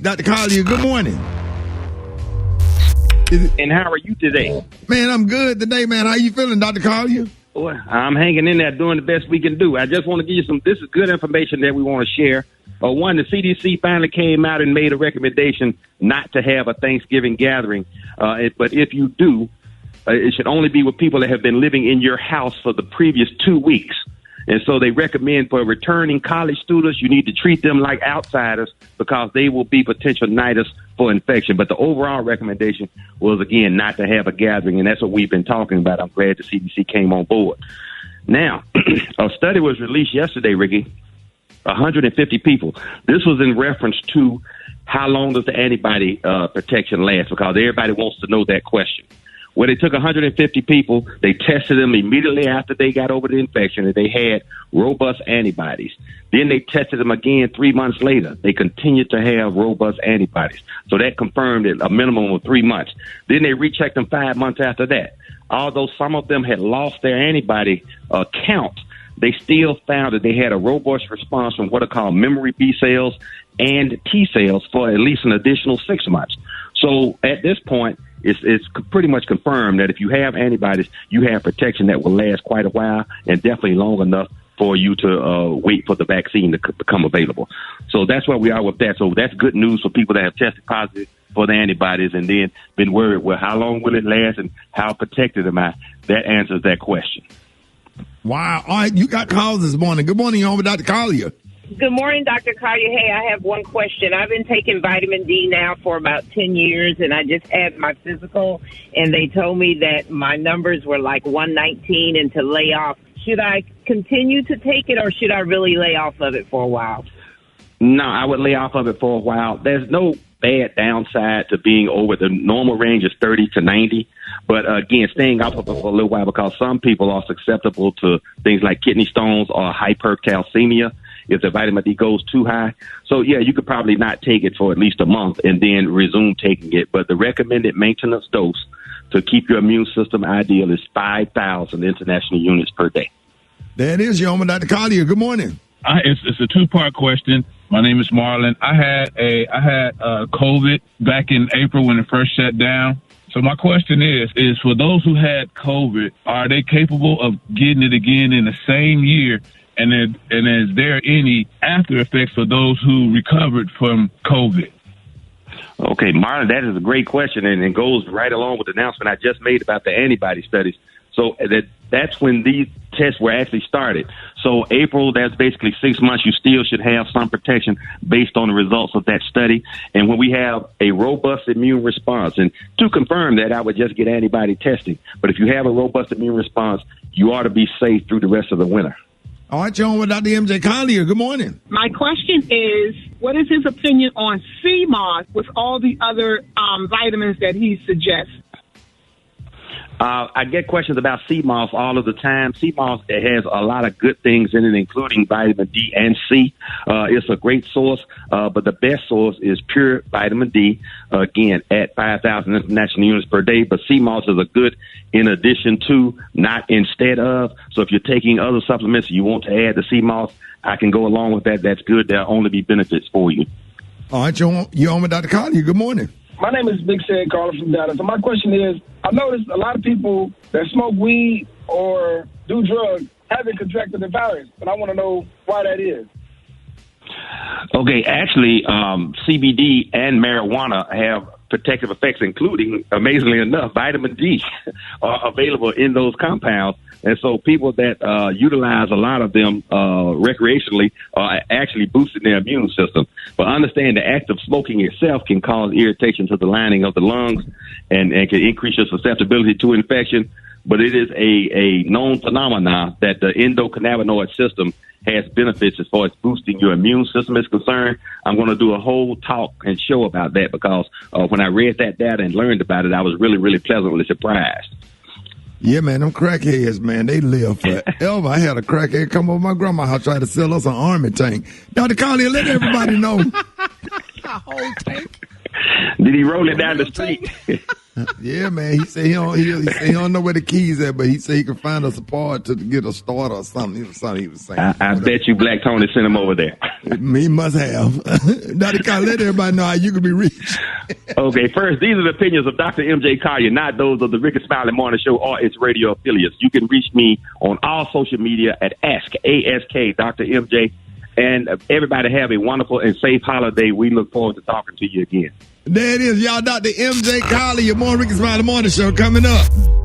Dr. Collier, good morning. And how are you today? Man, I'm good today, man. How you feeling, Dr. Collier? Well, I'm hanging in there doing the best we can do. I just want to give you this is good information that we want to share. One, the CDC finally came out and made a recommendation not to have a Thanksgiving gathering. But if you do, it should only be with people that have been living in your house for the previous 2 weeks. And so they recommend for returning college students, you need to treat them like outsiders because they will be potential nidus for infection. But the overall recommendation was, again, not to have a gathering, and that's what we've been talking about. I'm glad the CDC came on board. Now, a study was released yesterday, Rickey, 150 people. This was in reference to how long does the antibody protection last, because everybody wants to know that question. Where they took 150 people, they tested them immediately after they got over the infection, and they had robust antibodies. Then they tested them again 3 months later. They continued to have robust antibodies. So that confirmed it a minimum of 3 months. Then they rechecked them 5 months after that. Although some of them had lost their antibody count, they still found that they had a robust response from what are called memory B cells and T cells for at least an additional 6 months. So at this point, it's pretty much confirmed that if you have antibodies, you have protection that will last quite a while and definitely long enough for you to wait for the vaccine to become available. So that's where we are with that. So that's good news for people that have tested positive for the antibodies and then been worried, well, how long will it last and how protected am I? That answers that question. Wow. All right, you got calls this morning. Good morning, you're on with Dr. Collier. Good morning, Dr. Collier. Hey, I have one question. I've been taking vitamin D now for about 10 years, and I just had my physical, and they told me that my numbers were like 119 and to lay off. Should I continue to take it, or should I really lay off of it for a while? No, I would lay off of it for a while. There's no bad downside to being over. The normal range is 30 to 90. But again, staying off of it for a little while because some people are susceptible to things like kidney stones or hypercalcemia if the vitamin D goes too high. So, yeah, you could probably not take it for at least a month and then resume taking it. But the recommended maintenance dose to keep your immune system ideal is 5,000 international units per day. There it is, your home, Dr. Collier. Good morning. It's a two-part question. My name is Marlon. I had COVID back in April when it first shut down. So my question is for those who had COVID, are they capable of getting it again in the same year? And is there any after effects for those who recovered from COVID? Okay, Marlon, that is a great question, and it goes right along with the announcement I just made about the antibody studies. So that's when these tests were actually started. So April, that's basically 6 months. You still should have some protection based on the results of that study. And when we have a robust immune response, and to confirm that, I would just get antibody testing. But if you have a robust immune response, you ought to be safe through the rest of the winter. All right, you're on with Dr. M.J. Collier. Good morning. My question is, what is his opinion on sea moss with all the other vitamins that he suggests? I get questions about sea moss all of the time. Sea moss has a lot of good things in it, including vitamin D and C. It's a great source, but the best source is pure vitamin D, again, at 5,000 international units per day. But sea moss is a good in addition to, not instead of. So if you're taking other supplements, you want to add the sea moss, I can go along with that. That's good. There'll only be benefits for you. All right, you're on with Dr. Collier. Good morning. My name is Big Sad Carter from Dallas. So my question is, I noticed a lot of people that smoke weed or do drugs haven't contracted the virus, and I want to know why that is. Okay, actually, CBD and marijuana have protective effects, including, amazingly enough, vitamin D are available in those compounds. And so people that utilize a lot of them recreationally are actually boosting their immune system. But understand the act of smoking itself can cause irritation to the lining of the lungs and can increase your susceptibility to infection. But it is a known phenomenon that the endocannabinoid system has benefits as far as boosting your immune system is concerned. I'm going to do a whole talk and show about that because when I read that data and learned about it, I was really, really pleasantly surprised. Yeah, man, them crackheads, man, they live forever. I had a crackhead come over my grandma's house trying to sell us an army tank. Dr. Collier, let everybody know. No, Did he roll it down the street? Yeah, man. He said he don't know where the keys at, but he said he could find us a part to get a starter or something. He was saying. I bet you Black Tony sent him over there. He must have. Dr. Collier, let everybody know how you can be reached. Okay, first, these are the opinions of Dr. M.J. Collier, not those of the Rickey Smiley Morning Show or its radio affiliates. You can reach me on all social media at ASK Dr. M.J. And everybody have a wonderful and safe holiday. We look forward to talking to you again. There it is, y'all. Dr. M.J. Collier, your Rickey Smiley Morning Show coming up.